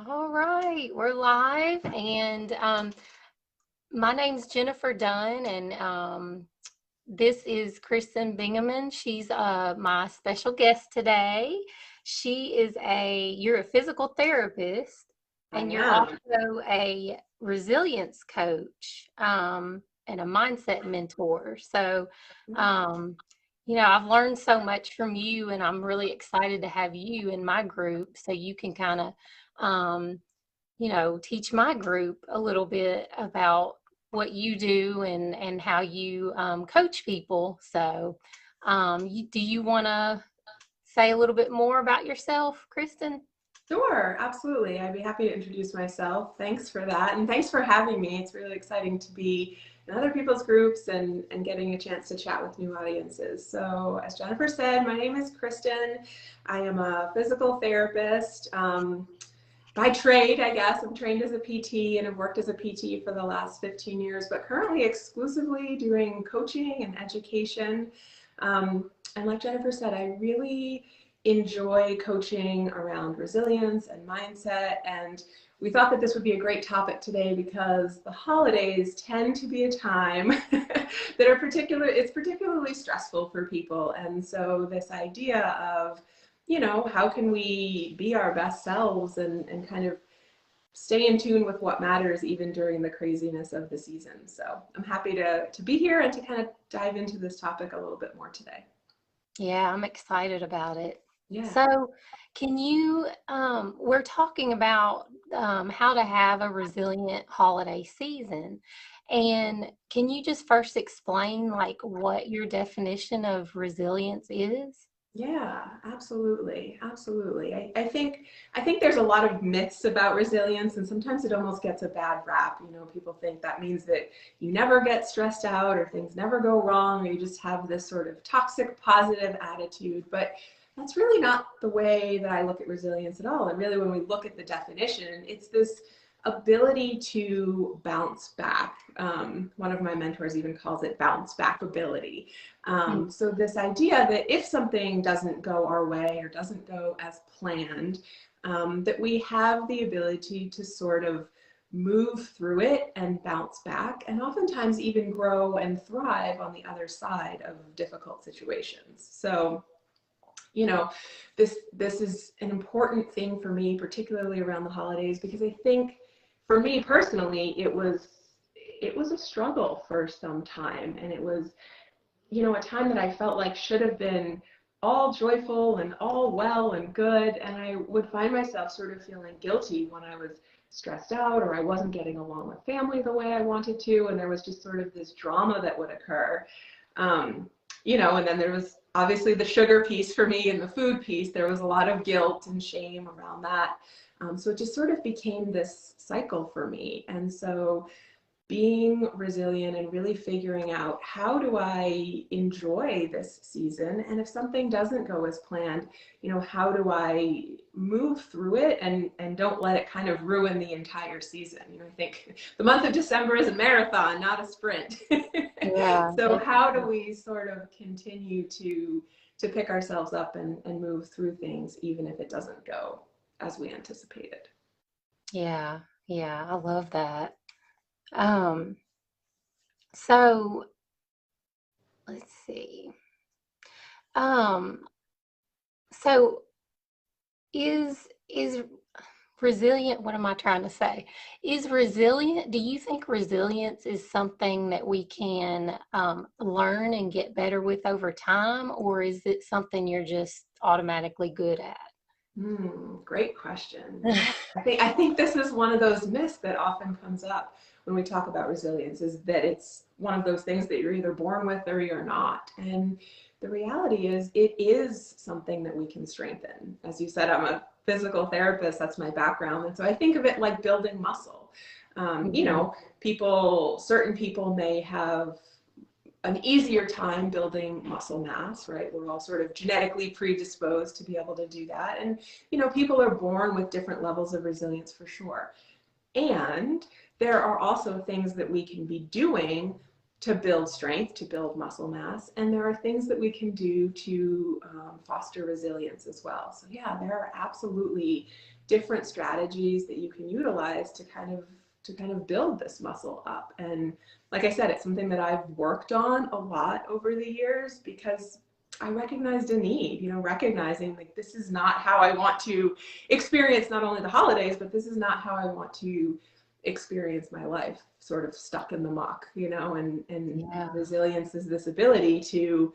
All right, we're live, and my name's Jennifer Dunn, and this is Kristen Bingaman. She's my special guest today. You're a physical therapist, I and you're am. also a resilience coach, and a mindset mentor. So, um, I've learned so much from you, and I'm really excited to have you in my group so you can kind of um, teach my group a little bit about what you do and how you coach people. So, do you want to say a little bit more about yourself, Kristen? Sure, absolutely. I'd be happy to introduce myself. Thanks for that. And thanks for having me. It's really exciting to be in other people's groups and getting a chance to chat with new audiences. So, as Jennifer said, my name is Kristen. I am a physical therapist. By trade, I guess. I'm trained as a PT and have worked as a PT for the last 15 years, but currently exclusively doing coaching and education. And like Jennifer said, I really enjoy coaching around resilience and mindset. And we thought that this would be a great topic today because the holidays tend to be a time it's particularly stressful for people. And so this idea of, how can we be our best selves and kind of stay in tune with what matters even during the craziness of the season. So I'm happy to be here and to kind of dive into this topic a little bit more today. Yeah, I'm excited about it. Yeah. So, we're talking about how to have a resilient holiday season. And can you just first explain like what your definition of resilience is? Yeah, absolutely. Absolutely. I think there's a lot of myths about resilience, and sometimes it almost gets a bad rap. People think that means that you never get stressed out or things never go wrong, or you just have this sort of toxic positive attitude. But that's really not the way that I look at resilience at all. And really, when we look at the definition, it's this ability to bounce back. One of my mentors even calls it bounce back ability. So this idea that if something doesn't go our way or doesn't go as planned, that we have the ability to sort of move through it and bounce back, and oftentimes even grow and thrive on the other side of difficult situations. So, you know, this is an important thing for me, particularly around the holidays, because I think for me personally, it was a struggle for some time, and it was a time that I felt like should have been all joyful and all well and good. And I would find myself sort of feeling guilty when I was stressed out or I wasn't getting along with family the way I wanted to. And there was just sort of this drama that would occur. And then there was obviously the sugar piece for me and the food piece. There was a lot of guilt and shame around that. So it just sort of became this cycle for me. And so being resilient and really figuring out, how do I enjoy this season? And if something doesn't go as planned, how do I move through it and don't let it kind of ruin the entire season? I think the month of December is a marathon, not a sprint. Yeah, So how do definitely. we sort of continue to pick ourselves up and move through things, even if it doesn't go as we anticipated? Yeah, yeah, I love that. Um, so let's see. Um, so is resilient, what am I trying to say? Do you think resilience is something that we can learn and get better with over time, or is it something you're just automatically good at? Great question. Yeah, I think this is one of those myths that often comes up when we talk about resilience, is that it's one of those things that you're either born with or you're not. And the reality is it is something that we can strengthen. As you said, I'm a physical therapist, that's my background. And so I think of it like building muscle. Mhm. Certain people may have an easier time building muscle mass, right? We're all sort of genetically predisposed to be able to do that. And, people are born with different levels of resilience for sure. And there are also things that we can be doing to build strength, to build muscle mass. And there are things that we can do to foster resilience as well. So yeah, there are absolutely different strategies that you can utilize to kind of build this muscle up. And like I said, it's something that I've worked on a lot over the years because I recognized a need, recognizing like this is not how I want to experience not only the holidays, but this is not how I want to experience my life, sort of stuck in the muck, and Yeah. resilience is this ability to,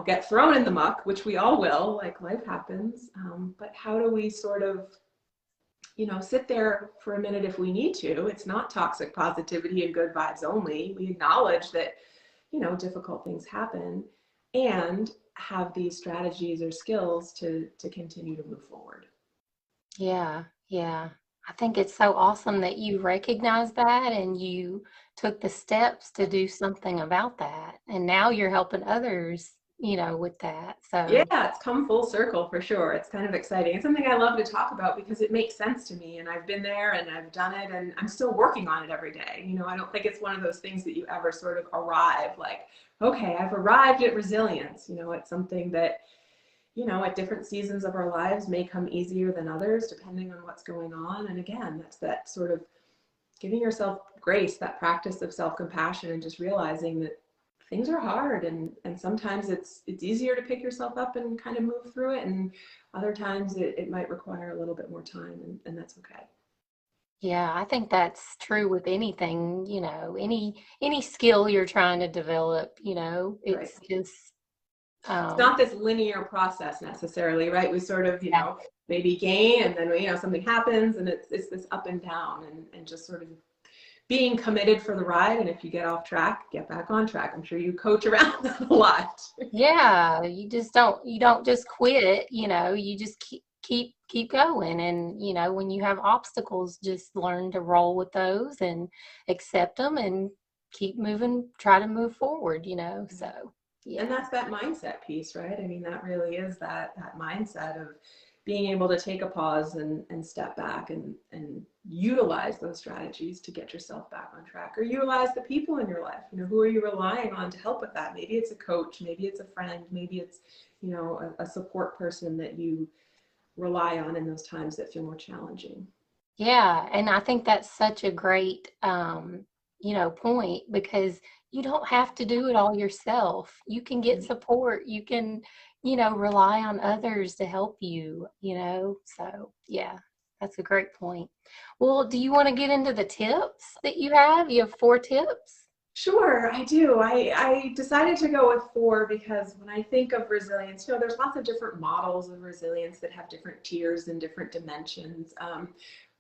get thrown in the muck, which we all will, like life happens. But how do we sort of, sit there for a minute if we need to? It's not toxic positivity and good vibes only. We acknowledge that, difficult things happen, and have these strategies or skills to continue to move forward. Yeah. Yeah. I think it's so awesome that you recognize that and you took the steps to do something about that. And now you're helping others, with that. Yeah, So, it's come full circle for sure. It's kind of exciting. It's something I love to talk about because it makes sense to me, and I've been there and I've done it, and I'm still working on it every day. I don't think it's one of those things that you ever sort of arrive like, okay, I've arrived at resilience. It's something that, at different seasons of our lives may come easier than others depending on what's going on. And again, that's that sort of giving yourself grace, that practice of self-compassion, and just realizing that things are hard, and sometimes it's easier to pick yourself up and kind of move through it, and other times it might require a little bit more time, and that's okay. yeah, I think that's true with anything, any skill you're trying to develop, Right. it's just It's um not this linear process necessarily, right? We sort of, yeah. maybe gain, and then something happens, and it's this up and down, and just sort of being committed for the ride. And if you get off track, get back on track. I'm sure you coach around that a lot. Yeah, you don't just quit, you just keep going. And, when you have obstacles, just learn to roll with those and accept them and keep moving, try to move forward, so And yeah. that's that mindset piece, right? I mean, that really is that mindset of being able to take a pause and step back and utilize those strategies to get yourself back on track, or utilize the people in your life. Who are you relying on to help with that? Maybe it's a coach, maybe it's a friend, maybe it's, a support person that you rely on in those times that feel more challenging. Yeah, and I think that's such a great point, because you don't have to do it all yourself. You can get support. You can, rely on others to help you, So, yeah, that's a great point. Well, do you want to get into the tips that you have? You have 4 tips? Sure, I do. I decided to go with 4 because when I think of resilience, there's lots of different models of resilience that have different tiers and different dimensions.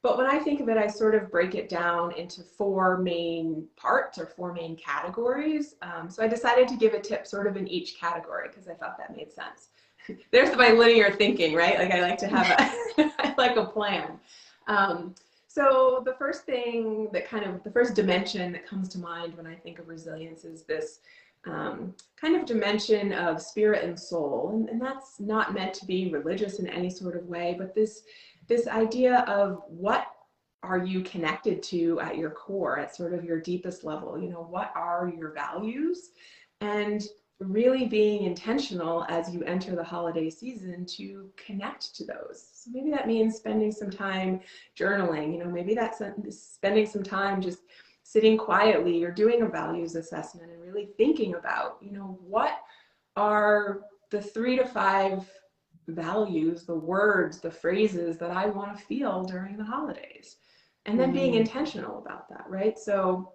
But when I think of it, I sort of break it down into 4 main parts or 4 main categories. So I decided to give a tip sort of in each category because I thought that made sense. There's my linear thinking, right? Like I like to have I like a plan. Um, so the first thing the first dimension that comes to mind when I think of resilience is this kind of dimension of spirit and soul. And that's not meant to be religious in any sort of way, but this idea of what are you connected to at your core, at sort of your deepest level? What are your values? And really being intentional as you enter the holiday season to connect to those. So maybe that means spending some time journaling, maybe that's spending some time just sitting quietly or doing a values assessment and really thinking about, what are the 3 to 5 values, the words, the phrases that I want to feel during the holidays. And then being Mm, intentional about that, right? So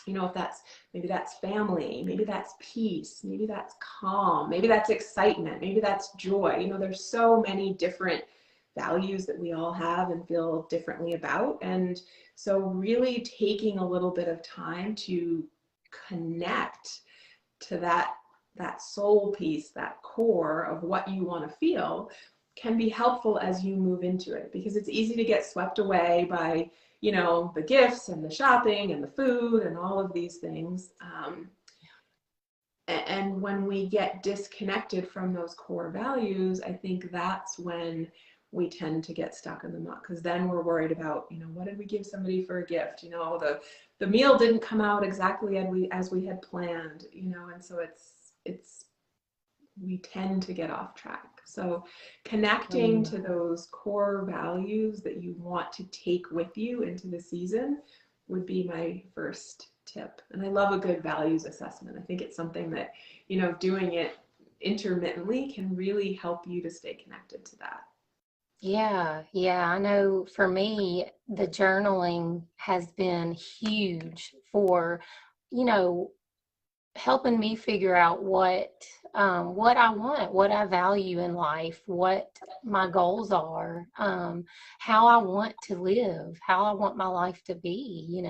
if maybe that's family, maybe that's peace, maybe that's calm, maybe that's excitement, maybe that's joy. There's so many different values that we all have and feel differently about. And so really taking a little bit of time to connect to that soul piece, that core of what you want to feel, can be helpful as you move into it, because it's easy to get swept away by the gifts and the shopping and the food and all of these things. And when we get disconnected from those core values, I think that's when we tend to get stuck in the muck, because then we're worried about, what did we give somebody for a gift? The meal didn't come out exactly as we had planned, and so it's we tend to get off track. So connecting Mm. to those core values that you want to take with you into the season would be my first tip. And I love a good values assessment. I think it's something that, doing it intermittently can really help you to stay connected to that. Yeah. I know for me, the journaling has been huge for, you know, helping me figure out what I want, what I value in life, what my goals are, how I want to live, how I want my life to be.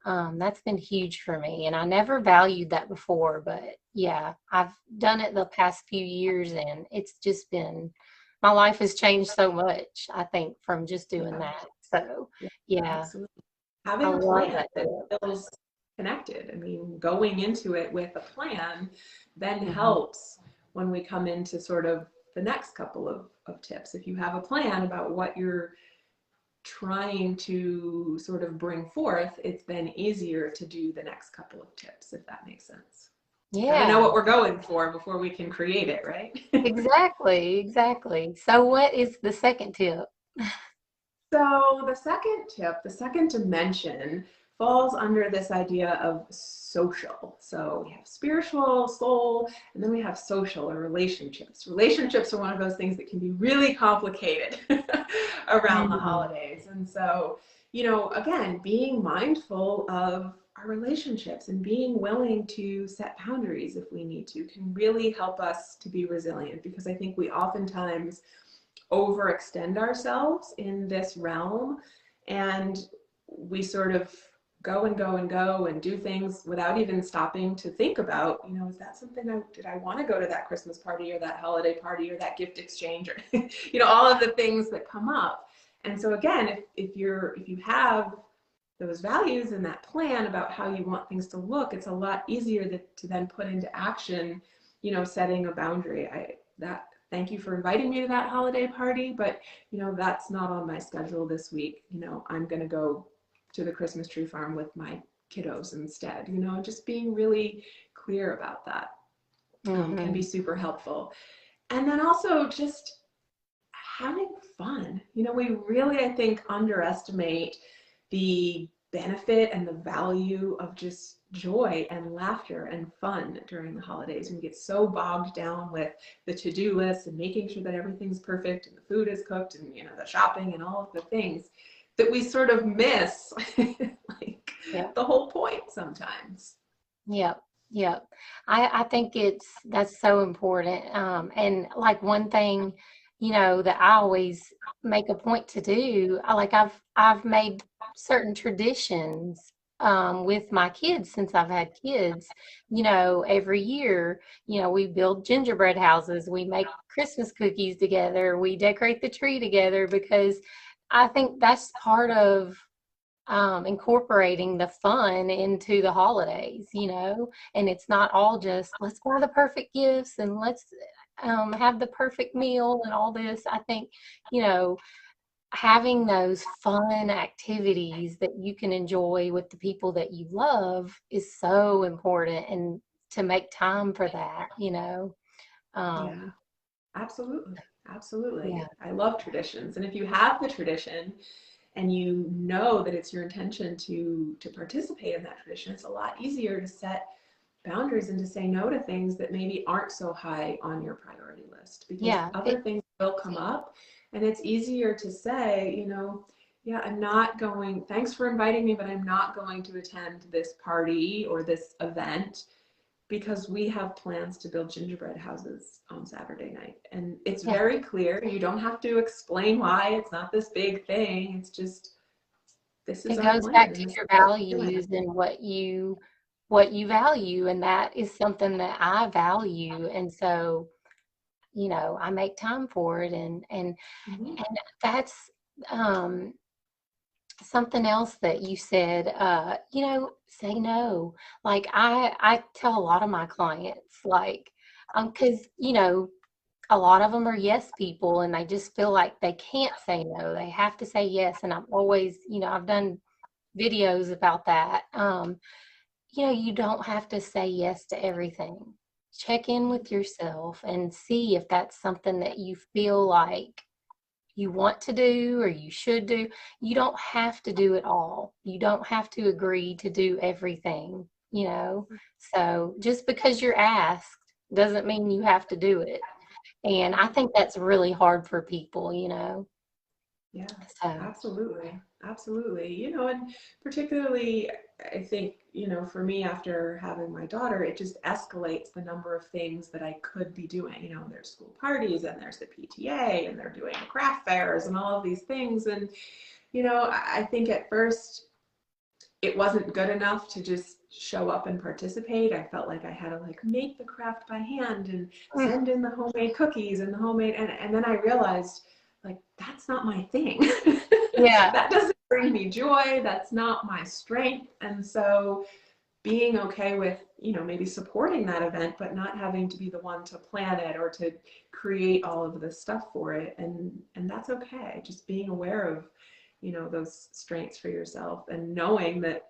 That's been huge for me. And I never valued that before, but yeah, I've done it the past few years and it's just been, my life has changed so much, I think, from just doing Yeah, that. So yeah, yeah, absolutely. I Having a love plan that that tip. feels connected. I mean, going into it with a plan then Mhm. helps when we come into sort of the next couple of tips. If you have a plan about what you're trying to sort of bring forth, it's then easier to do the next couple of tips, if that makes sense. Got to know Yeah. what we're going for before we can create it, right? Exactly. So what is the second tip? So the second tip, the second dimension falls under this idea of social. So we have spiritual, soul, and then we have social or relationships. Relationships are one of those things that can be really complicated around the Mm. holidays. And so, again, being mindful of our relationships and being willing to set boundaries if we need to can really help us to be resilient, because I think we oftentimes overextend ourselves in this realm, and we sort of go and go and go and do things without even stopping to think about, is that something did I want to go to that Christmas party or that holiday party or that gift exchange, or all of the things that come up. And so again, if you have those values and that plan about how you want things to look, it's a lot easier to then put into action, setting a boundary. That Thank you for inviting me to that holiday party, but that's not on my schedule this week. I'm going to go to the Christmas tree farm with my kiddos instead. Just being really clear about that can be Hmm. super helpful. And then also just having fun. We really, I think, underestimate the benefit and the value of just joy and laughter and fun during the holidays. We get so bogged down with the to-do list and making sure that everything's perfect and the food is cooked and the shopping and all of the things that we sort of miss like Yeah. the whole point sometimes. Yep. Yep. I think that's so important. And like one thing, that I always make a point to do, I've made certain traditions with my kids since I've had kids. Every year, we build gingerbread houses, we make Christmas cookies together, we decorate the tree together because I think that's part of incorporating the fun into the holidays, and it's not all just let's buy the perfect gifts and let's have the perfect meal and all this. I think, you know, having those fun activities that you can enjoy with the people that you love is so important, and to make time for that. Yeah, Um, absolutely. Absolutely. yeah, I love traditions. And if you have the tradition and you know that it's your intention to participate in that tradition, it's a lot easier to set boundaries and to say no to things that maybe aren't so high on your priority list, because yeah, other things will come up, and it's easier to say, yeah, I'm not going, thanks for inviting me, but I'm not going to attend this party or this event because we have plans to build gingerbread houses on Saturday night. And it's yeah. very clear. You don't have to explain why. It's not this big thing. It's just, this is It our goes plan back and to this is your what we're doing. values and what you value, and that is something that I value, and so, I make time for it, Mhm. and that's um something else that you said, say no. Like I tell a lot of my clients, like, because a lot of them are yes people and they just feel like they can't say no. They have to say yes. And I'm always, I've done videos about that. You don't have to say yes to everything. check in with yourself and see if that's something that you feel like you want to do or you should do. You don't have to do it all. You don't have to agree to do everything, you know. So just because you're asked doesn't mean you have to do it. And I think that's really hard for people, you know. Yeah, So, absolutely. Absolutely. And particularly, I think, for me, after having my daughter, it just escalates the number of things that I could be doing. There's school parties and there's the PTA and they're doing craft fairs and all of these things. And, I think at first it wasn't good enough to just show up and participate. I felt like I had to make the craft by hand and mm, send in the homemade cookies and the homemade, and then I realized that's not my thing. yeah. That doesn't bring me joy. That's not my strength. And so being okay with, maybe supporting that event, but not having to be the one to plan it or to create all of the stuff for it. And that's okay. Just being aware of, those strengths for yourself and knowing that,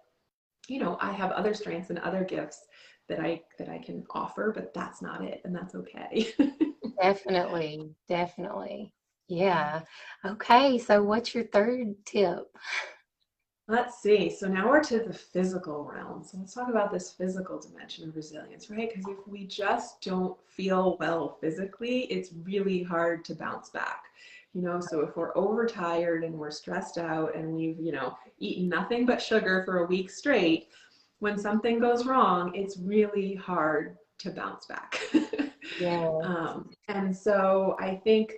I have other strengths and other gifts that I can offer, but that's not it. And that's okay. Definitely, definitely. Yeah. Okay, so what's your third tip? Let's see. So now we're to the physical realm. So let's talk about this physical dimension of resilience, right? Because if we just don't feel well physically, it's really hard to bounce back. So if we're overtired and we're stressed out and we've, eaten nothing but sugar for a week straight, when something goes wrong, it's really hard to bounce back. Yeah. And so I think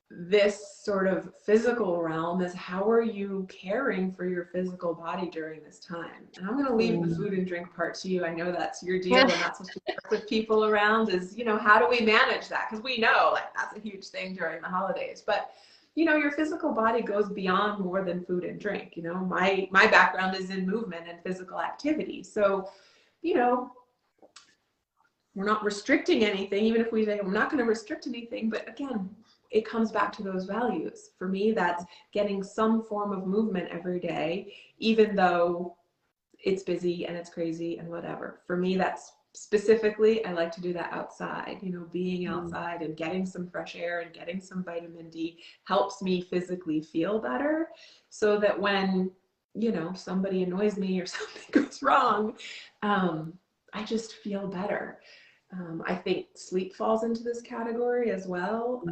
this sort of physical realm is, how are you caring for your physical body during this time? And I'm going to leave the food and drink part to you. I know that's your deal and that's what you work with people around is, how do we manage that? Because we know that's a huge thing during the holidays. But your physical body goes beyond more than food and drink. My background is in movement and physical activity. So, we're not restricting anything, even if we say I'm not going to restrict anything. But again, it comes back to those values. For me, that's getting some form of movement every day, even though it's busy and it's crazy and whatever. For me, that's specifically, I like to do that outside. Being outside and getting some fresh air and getting some vitamin D helps me physically feel better, so that when somebody annoys me or something goes wrong, I just feel better. I think sleep falls into this category as well.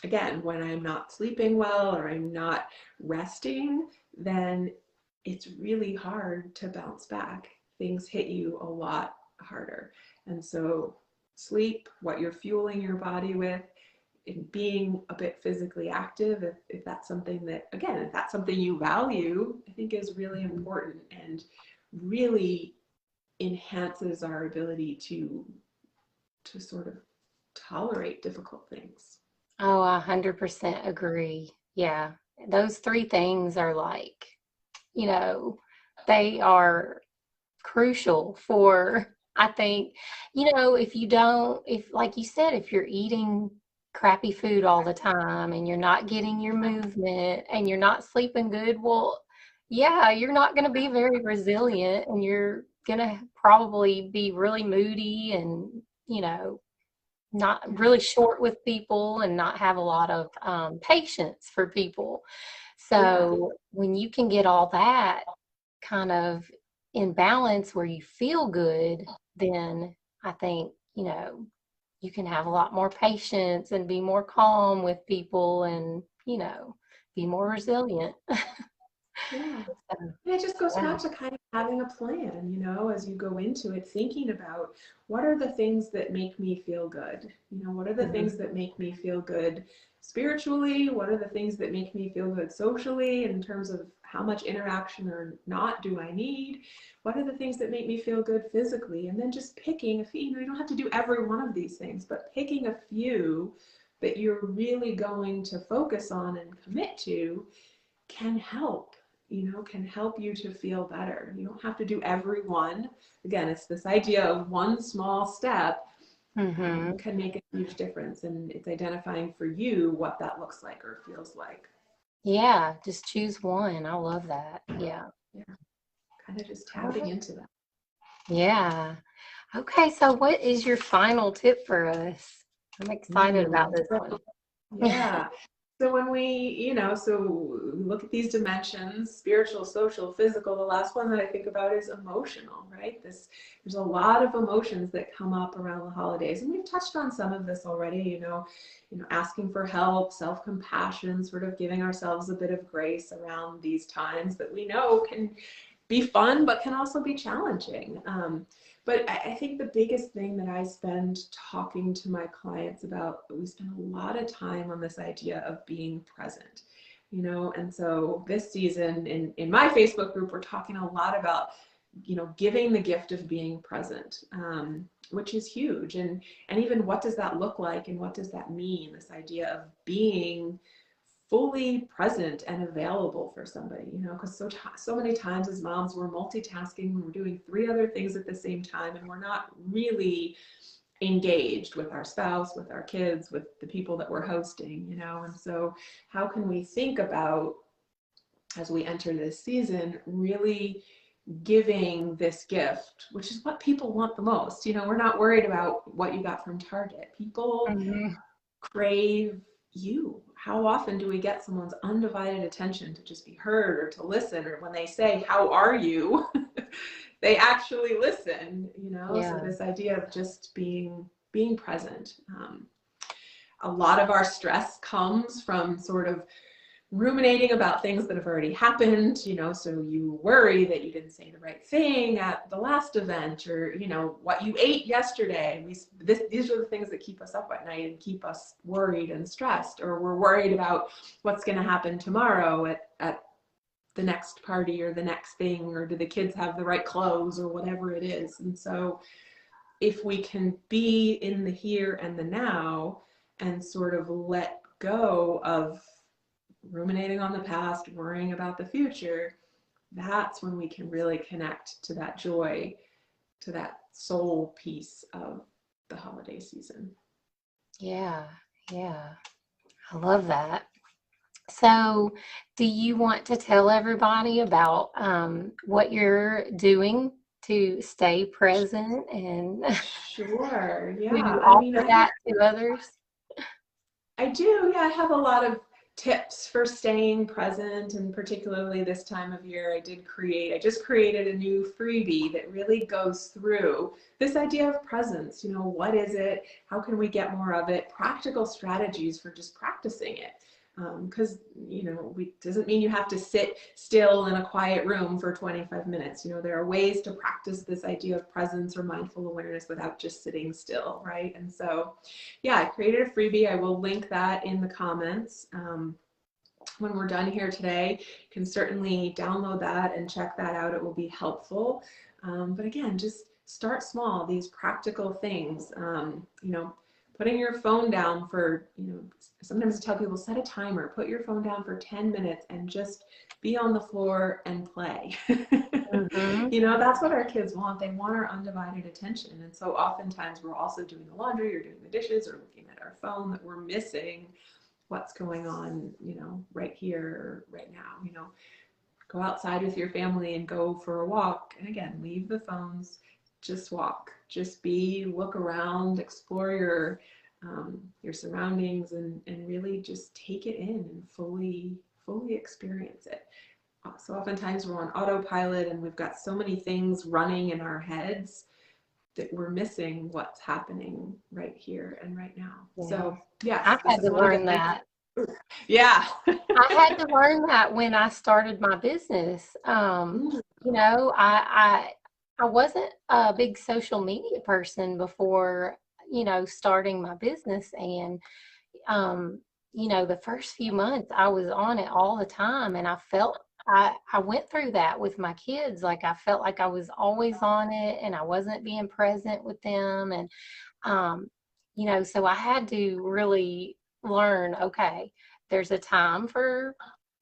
Again, when I'm not sleeping well or I'm not resting, then it's really hard to bounce back. Things hit you a lot harder. And so sleep, what you're fueling your body with, and being a bit physically active, if that's something that, again, if that's something you value, I think is really important and really enhances our ability to sort of tolerate difficult things. Oh, I 100% agree. Yeah. Those three things are like, you know, they are crucial for, I think, if you don't, if, like you said, if you're eating crappy food all the time and you're not getting your movement and you're not sleeping good, well, yeah, you're not going to be very resilient and you're going to probably be really moody and, not Yeah. really short with people and not have a lot of patience for people. Yeah. So when you can get all that kind of in balance where you feel good, then I think, you can have a lot more patience and be more calm with people and, be more resilient. Yeah. So, And it just goes yeah. back to kind of having a plan, as you go into it, thinking about what are the things that make me feel good? What are the things Mhm. that make me feel good spiritually? What are the things that make me feel good socially in terms of how much interaction or not do I need? What are the things that make me feel good physically? And then just picking a few, you don't have to do every one of these things, but picking a few that you're really going to focus on and commit to can help, can help you to feel better. You don't have to do every one. Again, it's this idea of one small step Mhm. can make a huge difference. And it's identifying for you what that looks like or feels like. Yeah, just choose one. I love that. Yeah. Yeah, kind of just tapping into that. Yeah. Okay, so what is your final tip for us? I'm excited about this one. Yeah. So when we, so we look at these dimensions, spiritual, social, physical, the last one that I think about is emotional, right? There's a lot of emotions that come up around the holidays. And we've touched on some of this already, asking for help, self-compassion, sort of giving ourselves a bit of grace around these times that we know can be fun, but can also be challenging. But I think the biggest thing that I spend talking to my clients about, we spend a lot of time on this idea of being present, and so this season in my Facebook group, we're talking a lot about, giving the gift of being present, which is huge. And even what does that look like and what does that mean? This idea of being fully present and available for somebody, because so many times as moms, we're multitasking, we're doing 3 other things at the same time, and we're not really engaged with our spouse, with our kids, with the people that we're hosting, and so how can we think about, as we enter this season, really giving this gift, which is what people want the most. We're not worried about what you got from Target. People Mhm. crave you. How often do we get someone's undivided attention to just be heard or to listen, or when they say, "How are you?" they actually listen, Yeah. So this idea of just being present. A lot of our stress comes from sort of ruminating about things that have already happened, so you worry that you didn't say the right thing at the last event, or, what you ate yesterday. These are the things that keep us up at night and keep us worried and stressed, or we're worried about what's going to happen tomorrow at the next party or the next thing, or do the kids have the right clothes, or whatever it is. And so if we can be in the here and the now and sort of let go of ruminating on the past, worrying about the future, that's when we can really connect to that joy, to that soul piece of the holiday season. Yeah. Yeah. I love that. So, do you want to tell everybody about what you're doing to stay present and Sure. do Yeah. you I mean, offer that to others? I do. Yeah, I have a lot of tips for staying present, and particularly this time of year, I just created a new freebie that really goes through this idea of presence. What is it? How can we get more of it? Practical strategies for just practicing it. Because, doesn't mean you have to sit still in a quiet room for 25 minutes. There are ways to practice this idea of presence or mindful awareness without just sitting still, right? And so, yeah, I created a freebie. I will link that in the comments. When we're done here today, you can certainly download that and check that out. It will be helpful. But again, just start small, these practical things. Putting your phone down for, sometimes I tell people, set a timer, put your phone down for 10 minutes and just be on the floor and play. Mm-hmm. That's what our kids want. They want our undivided attention. And so oftentimes we're also doing the laundry or doing the dishes or looking at our phone, that we're missing what's going on, right here, right now. Go outside with your family and go for a walk. And again, leave the phones, just walk, just look around, explore your surroundings, and really just take it in and fully experience it. So oftentimes we're on autopilot and we've got so many things running in our heads that we're missing what's happening right here and right now. Yeah. So yes, I this had is to one of learn the that. yeah. I had to learn that when I started my business. I wasn't a big social media person before, starting my business. And, the first few months I was on it all the time. And I went through that with my kids. Like I felt like I was always on it and I wasn't being present with them. And, so I had to really learn, okay, there's a time for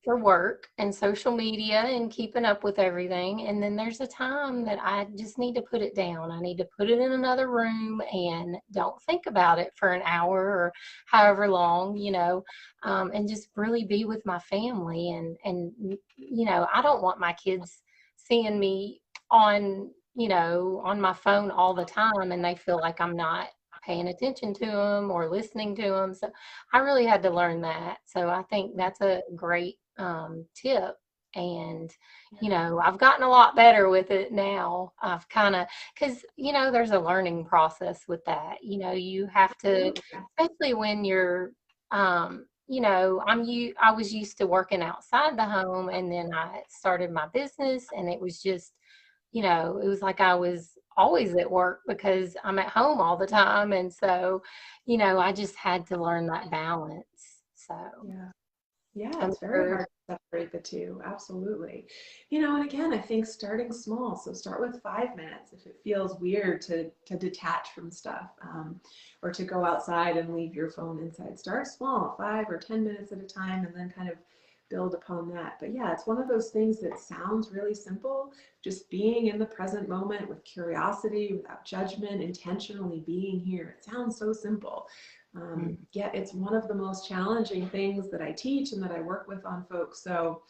work and social media and keeping up with everything. And then there's a time that I just need to put it down. I need to put it in another room and don't think about it for an hour or however long, and just really be with my family. And I don't want my kids seeing me on on my phone all the time and they feel like I'm not paying attention to them or listening to them. So I really had to learn that. So I think that's a great tip. And, I've gotten a lot better with it now. I've kind of, because, there's a learning process with that. You have to, especially when you're, I was used to working outside the home, and then I started my business, and it was just, it was like I was always at work because I'm at home all the time. And so, I just had to learn that balance. So, Yeah. Yeah, I'm it's very sure. hard to separate the two. Absolutely. And again, I think starting small. So start with 5 minutes if it feels weird to detach from stuff, or to go outside and leave your phone inside. Start small, 5 or 10 minutes at a time, and then kind of build upon that. But yeah, it's one of those things that sounds really simple. Just being in the present moment with curiosity, without judgment, intentionally being here. It sounds so simple. Yet it's one of the most challenging things that I teach and that I work with on folks. So,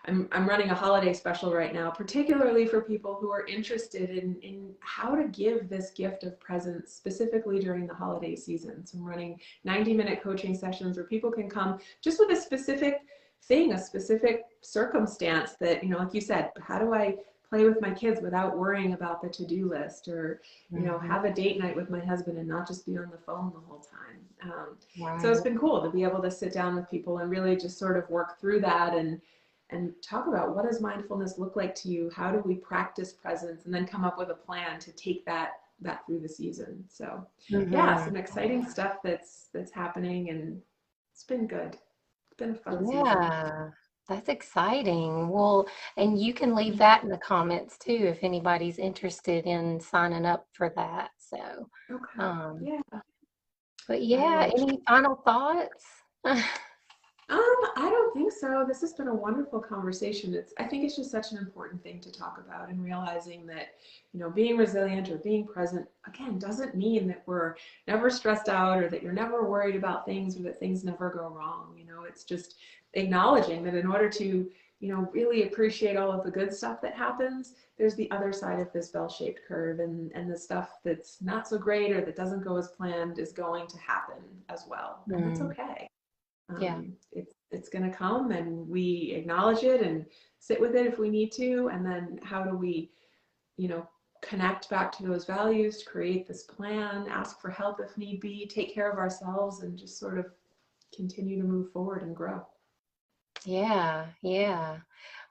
I'm running a holiday special right now, particularly for people who are interested in how to give this gift of presence specifically during the holiday season. So I'm running 90-minute coaching sessions where people can come just with a specific thing, a specific circumstance that, like you said, how do I play with my kids without worrying about the to-do list, or have a date night with my husband and not just be on the phone the whole time. So it's Right. been cool to be able to sit down with people and really just sort of work through that and talk about, what does mindfulness look like to you? How do we practice presence, and then come up with a plan to take that through the season. So yeah, Mm-hmm. some exciting stuff that's happening, and it's been good. It's been a fun season. Yeah, that's exciting. Well, and you can leave that in the comments too if anybody's interested in signing up for that. So, Okay. um, Yeah, but I yeah, will. any final thoughts? I don't think so. This has been a wonderful conversation. I think it's just such an important thing to talk about, and realizing that, being resilient or being present, again, doesn't mean that we're never stressed out or that you're never worried about things or that things never go wrong. It's just acknowledging that in order to, really appreciate all of the good stuff that happens, there's the other side of this bell-shaped curve, and the stuff that's not so great or that doesn't go as planned is going to happen as well. And that's Mm, okay. yeah. It's going to come, and we acknowledge it and sit with it if we need to. And then how do we, you know, connect back to those values, create this plan, ask for help if need be, take care of ourselves, and just sort of continue to move forward and grow. Yeah, yeah.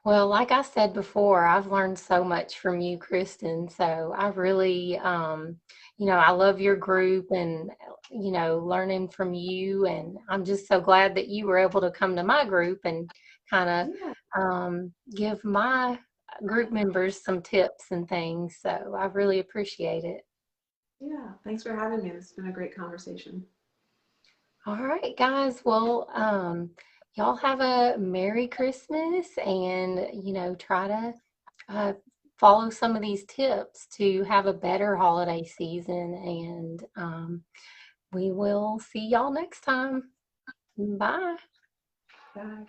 Well, like I said before, I've learned so much from you, Kristen. So I really, I love your group and, learning from you. And I'm just so glad that you were able to come to my group and kind of Yeah, give my group members some tips and things. So I really appreciate it. yeah. Thanks for having me. This has been a great conversation. All right, guys. Well, y'all have a Merry Christmas and, try to uh, follow some of these tips to have a better holiday season. And we will see y'all next time. Bye. Bye.